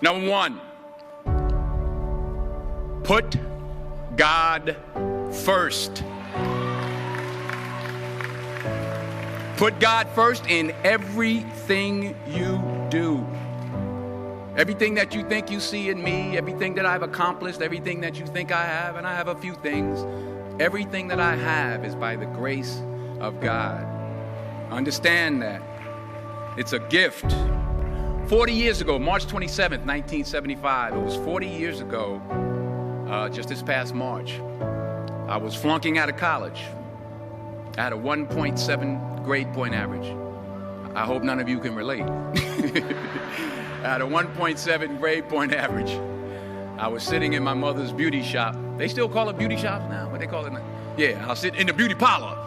Number one, put God first. Put God first in everything you do. Everything that you think you see in me, everything that I've accomplished, everything that you think I have, and I have a few things, everything that I have is by the grace of God. Understand that. It's a gift. 40 years ago, March 27th, 1975, it was 40 years ago, just this past March, I was flunking out of college. I had a 1.7 grade point average. I hope none of you can relate. I had a 1.7 grade point average. I was sitting in my mother's beauty shop. They still call it beauty shops now? What they call it now? Yeah, I was sitting in the beauty parlor.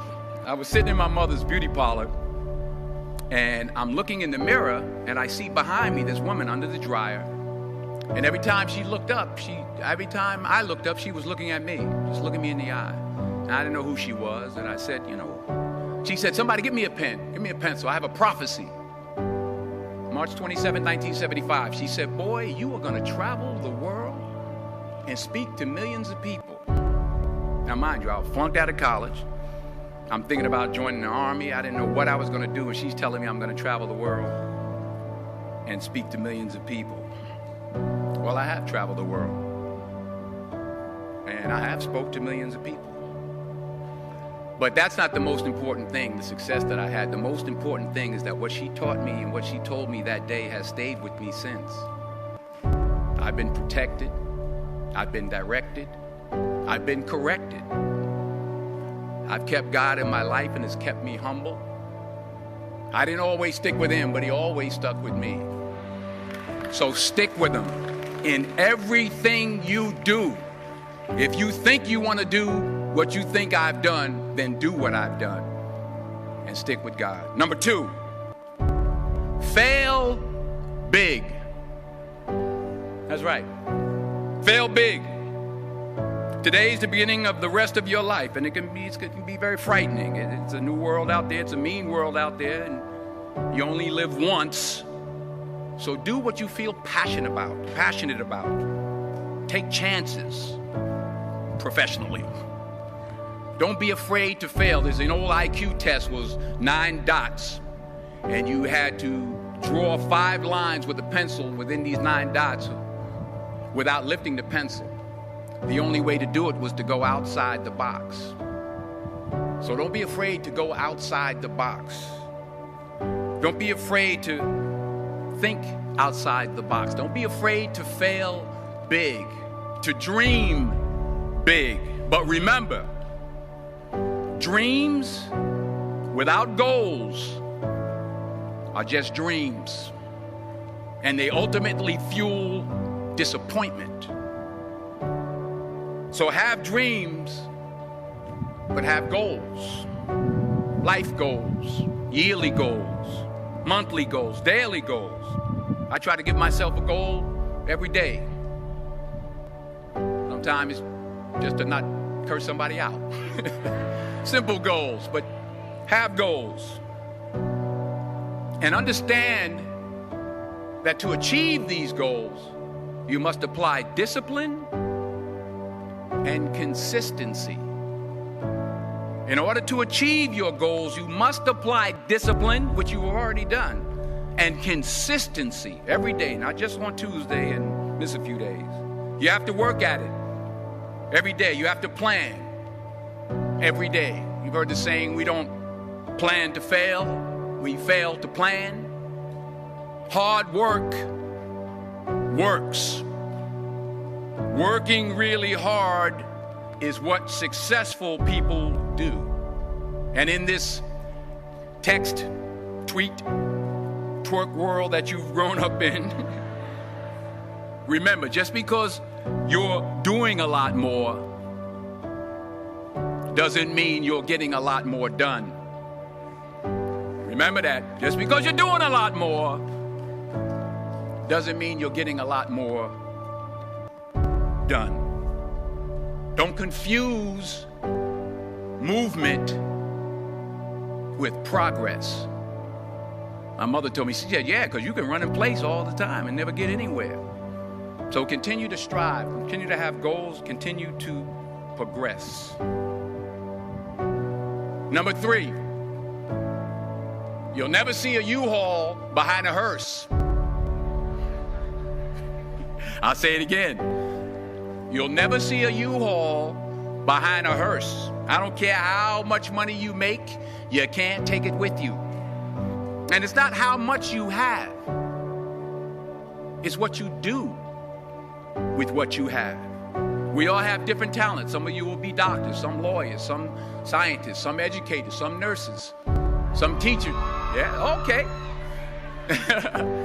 I was sitting in my mother's beauty parlor, and I'm looking in the mirror, and I see behind me this woman under the dryer. And every time she looked up, every time I looked up, she was looking at me, just looking me in the eye. And I didn't know who she was, and I said, she said, somebody give me a pen, give me a pencil, I have a prophecy. March 27, 1975, she said, boy, you are gonna travel the world and speak to millions of people. Now mind you, I was flunked out of college. I'm thinking about joining the army. I didn't know what I was gonna do, and she's telling me I'm gonna travel the world and speak to millions of people. Well, I have traveled the world, and I have spoke to millions of people. But that's not the most important thing, the success that I had. The most important thing is that what she taught me and what she told me that day has stayed with me since. I've been protected, I've been directed, I've been corrected. I've kept God in my life, and it's kept me humble. I didn't always stick with him, but he always stuck with me. So stick with him in everything you do. If you think you want to do what you think I've done, then do what I've done and stick with God. Number two, fail big. That's right. Fail big. Today's the beginning of the rest of your life, and it can be very frightening. It's a new world out there. It's a mean world out there, and you only live once. So do what you feel passionate about. Take chances professionally. Don't be afraid to fail. There's an old IQ test, was 9 dots, and you had to draw 5 lines with a pencil within these 9 dots without lifting the pencil. The only way to do it was to go outside the box. So don't be afraid to go outside the box. Don't be afraid to think outside the box. Don't be afraid to fail big, to dream big. But remember, dreams without goals are just dreams, and they ultimately fuel disappointment. So have dreams, but have goals. Life goals, yearly goals, monthly goals, daily goals. I try to give myself a goal every day. Sometimes it's just to not curse somebody out. Simple goals, but have goals. And understand that to achieve these goals, you must apply discipline and consistency. In order to achieve your goals, you must apply discipline, which you've already done, and consistency every day, not just on Tuesday and miss a few days. You have to work at it every day. You have to plan every day. You've heard the saying, we don't plan to fail, we fail to plan. Hard work works. Working really hard is what successful people do. And in this text, tweet, twerk world that you've grown up in, remember, just because you're doing a lot more doesn't mean you're getting a lot more done. Remember that. Just because you're doing a lot more doesn't mean you're getting a lot more done. Don't confuse movement with progress. My mother told me, she said, yeah, because you can run in place all the time and never get anywhere. So continue to strive, continue to have goals, continue to progress. Number 3, you'll never see a U-Haul behind a hearse. I'll say it again. You'll never see a U-Haul behind a hearse. I don't care how much money you make, you can't take it with you. And it's not how much you have. It's what you do with what you have. We all have different talents. Some of you will be doctors, some lawyers, some scientists, some educators, some nurses, some teachers. Yeah, okay.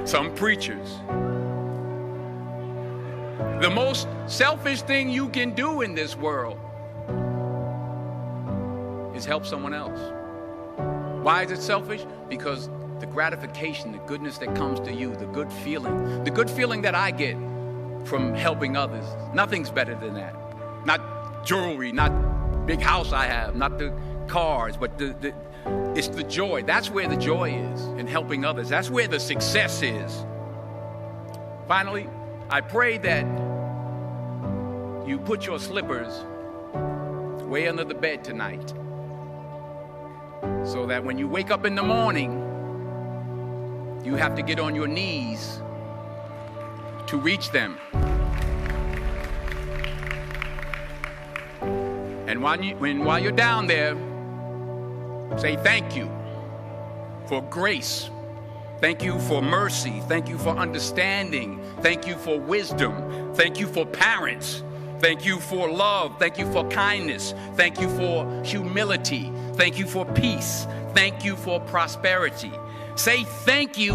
Some preachers. The most selfish thing you can do in this world is help someone else. Why is it selfish? Because the gratification, the goodness that comes to you, the good feeling that I get from helping others, nothing's better than that. Not jewelry, not big house I have, not the cars, but it's the joy. That's where the joy is, in helping others. That's where the success is. Finally, I pray that you put your slippers way under the bed tonight, so that when you wake up in the morning, you have to get on your knees to reach them. And while you're down there, say thank you for grace. Thank you for mercy. Thank you for understanding. Thank you for wisdom. Thank you for parents. Thank you for love. Thank you for kindness. Thank you for humility. Thank you for peace. Thank you for prosperity. Say thank you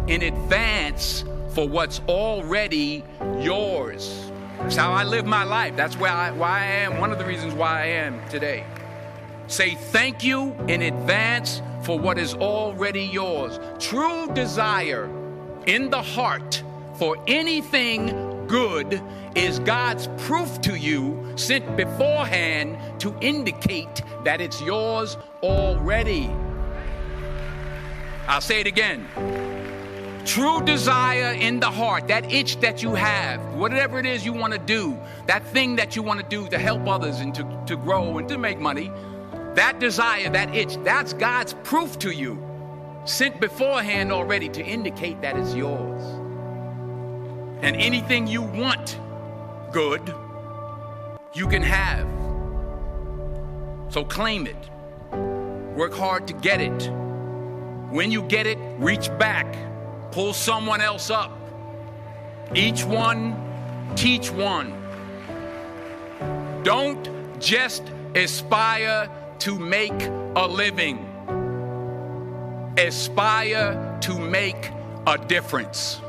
in advance for what's already yours. That's how I live my life. That's why I am. One of the reasons why I am today. Say thank you in advance for what is already yours. True desire in the heart for anything good is God's proof to you, sent beforehand to indicate that it's yours already. I'll say it again. True desire in the heart, that itch that you have, whatever it is you want to do, that thing that you want to do to help others and to grow and to make money, that desire, that itch, that's God's proof to you, sent beforehand already to indicate that it's yours. And anything you want good, you can have. So claim it. Work hard to get it. When you get it, reach back. Pull someone else up. Each one, teach one. Don't just aspire to make a living. Aspire to make a difference.